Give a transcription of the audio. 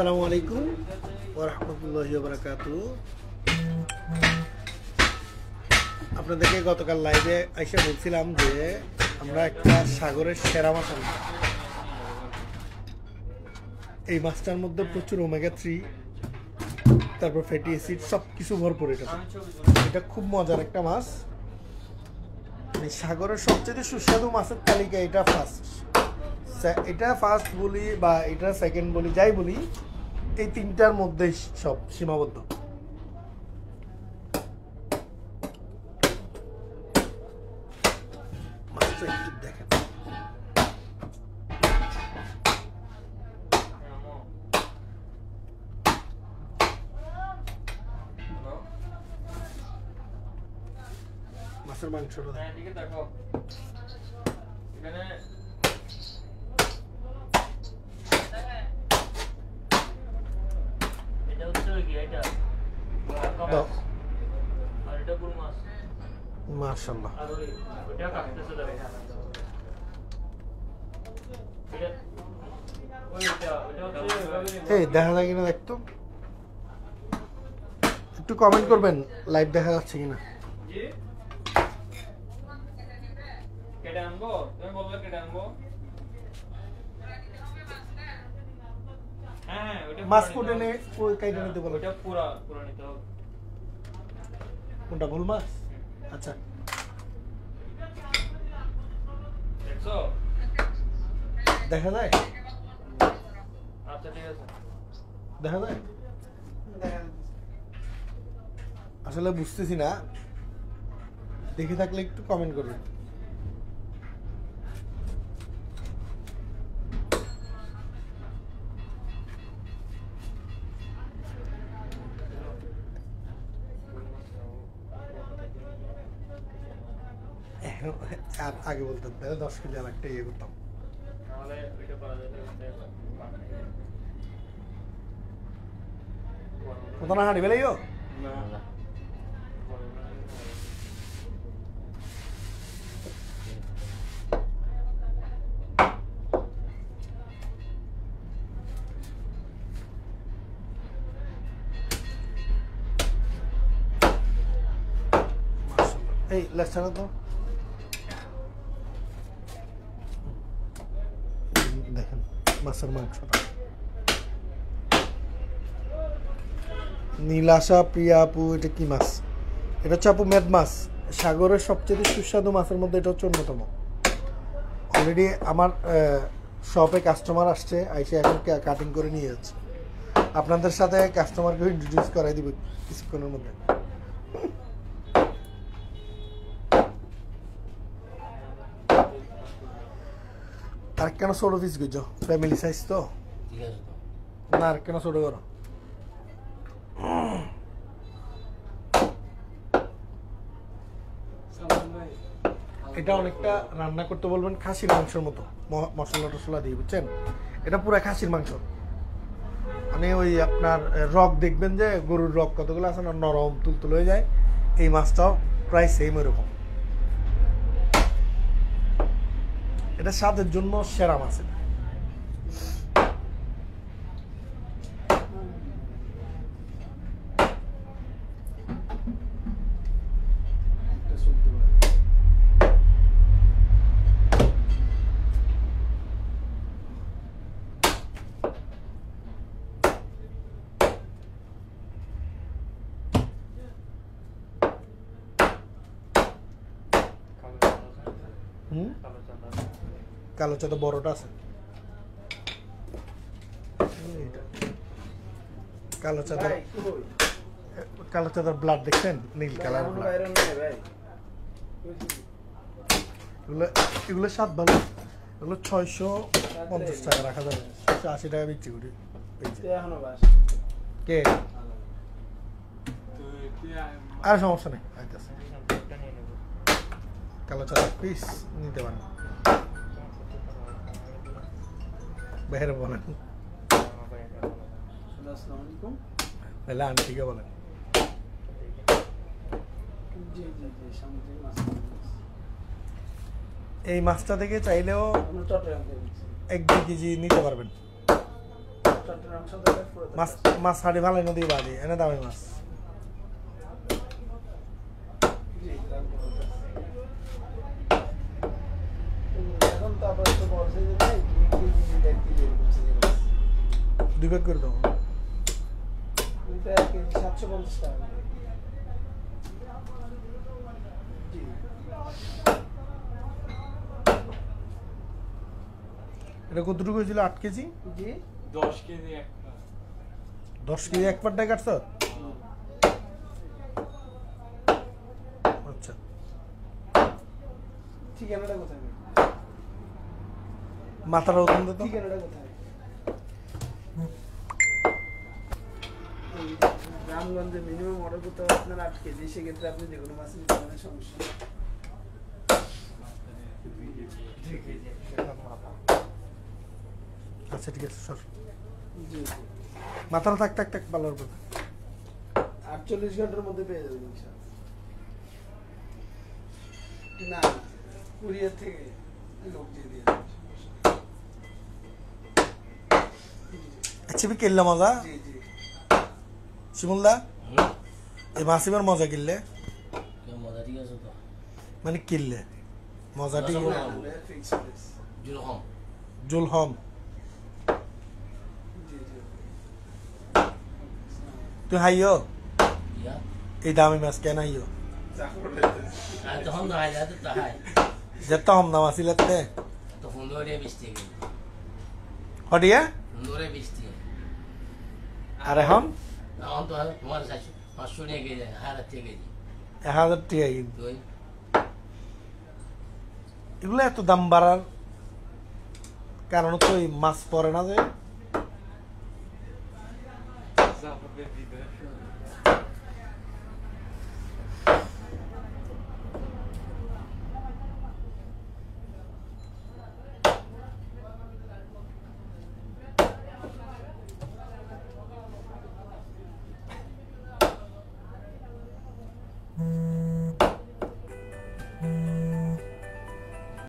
আসসালামু আলাইকুম ওয়া রাহমাতুল্লাহি ওয়া বারাকাতুহু। আপনাদেরকে গতকাল লাইভে আইসা বলছিলাম যে আমরা একটা সাগরের সেরা মাছ আনব। এই মাছটার মধ্যে প্রচুর ওমেগা 3, তারপর ফ্যাটি অ্যাসিড সব কিছু ভরপুর। এটা খুব মজার একটা মাছ। সাগরের সবচেয়ে সুস্বাদু মাছের তালিকা এটা ফার্স্ট। এটা ফার্স্ট বলি বা এটা সেকেন্ড বলি, যাই বলি, এই তিনটার মধ্যেই সব সীমাবদ্ধ। মাছটা একটু দেখেন, মাছের মাংসটা দেখো। মাশাআল্লাহ, এই দেখা যায় কিনা দেখতো, একটু কমেন্ট করবেন লাইভ দেখা যাচ্ছে কিনা। মাছ কোটে নে কাইটা নিতে বলো। ওটা পুরা নিতে হবে। কোনটা ভুল মাছ? আচ্ছা, দেখছো দেখা যায়। আচ্ছা ঠিক আছে, দেখা যায়। আসলে বুঝতেছি না, দেখে থাকলে একটু কমেন্ট করবেন। আর আগে বলতাম তাহলে 10 কেজি আর একটা ইয়ে করতাম। কত না হাঁড়ি বেলাইও এই লেসটা তো দেখেন, মাছের মাংসটা। নীলাশা প্রিয়া আপু, এটা কি মাছ? এটা হচ্ছে আপু মেদ মাছ। সাগরের সবচেয়ে সুস্বাদু মাছের মধ্যে এটা হচ্ছে অন্যতম। অলরেডি আমার শপে কাস্টমার আসছে, আইসে এখন কাটিং করে নিয়ে যাচ্ছে। আপনাদের সাথে কাস্টমারকে ইন্ট্রোডিউস করাই দিব কিছুক্ষণের মধ্যে। আর কেন ছোট পিস গুজো? ফ্যামিলি সাইজ তো না, আর কেন ছোট করো? এটা অনেকটা রান্না করতে বলবেন খাসির মাংসের মতো, মশলা টসলা দিয়ে, বুঝছেন? এটা পুরো খাসির মাংস। মানে ওই আপনার রক দেখবেন যে গরুর রক কতগুলো আছে না, নরম তুলতুল হয়ে যায়। এই মাছটাও প্রায় সেম এরকম। এটা স্বাদের জন্য সেরা মাছ। কালো চাঁদা বড়টা আছে, কালো চাঁদার ব্লাড দেখছেন, নীল কালার। এগুলো স্বাদ ভালো। এগুলো 650 টাকা রাখা যাবে, 680 টাকা বিক্রি করি। কে আর সমস্যা নেই, কালো চাঁদার পিস নিতে পারেন। বাইরে বলেন, তাহলে আন্টিকে বলেন। এই মাছটা থেকে চাইলেও 1-2 কেজি নিতে পারবেন। মাছ মাছ হাড়ি ভালো নদী বাড়ি এনে দামি মাছ দুই ব্যাগ করে দাও এটা কতটুকু হয়েছিল 8 কেজি 10 কেজি 10 কেজি এক পাট্টায় কাটছ আচ্ছা ঠিকানাটা কোথায় মাথাটা উঠান তো ঠিকানাটা কোথায় গ্রামগঞ্জে মিনিমাম অর্ডার করতে হবে আপনার 8 কেজি সেক্ষেত্রে আপনি যে কোনো মাছ নিতে পারেন সমস্যা আচ্ছা ঠিক আছে সর জি মাথাটা থাক থাক থাক ভালো হবে 48 ঘন্টার মধ্যে পেয়ে যাবেন ইনশাআল্লাহ না কুরিয়ার থেকে লোক দিয়ে দিয়ে দেবে আচ্ছা কিল্লা মজা জি জি শিমুলদা এই মাসিবার মজা কিনলে মজা ঠিক আছে তো মানে কিনলে মজাটি ফিক্স প্রাইস জুলহম জি জি তুই হাইও ইয়া এই দামি মাছ কেন হাইও আর তখন তো হাই যাতে তো হাই যেত হম দাম আসিলাতে তো ফোন ধরে 20 টাকা হডিয়া ফোন ধরে 20 টাকা আরে হম তখন তো তোমার 500 টাকা কেজি 1000 টাকা কেজি 1000 টাকা কিন্তু তুই এগুলো এত দাম বাড়ার কারণ তো এই মাছ পড়ে না যে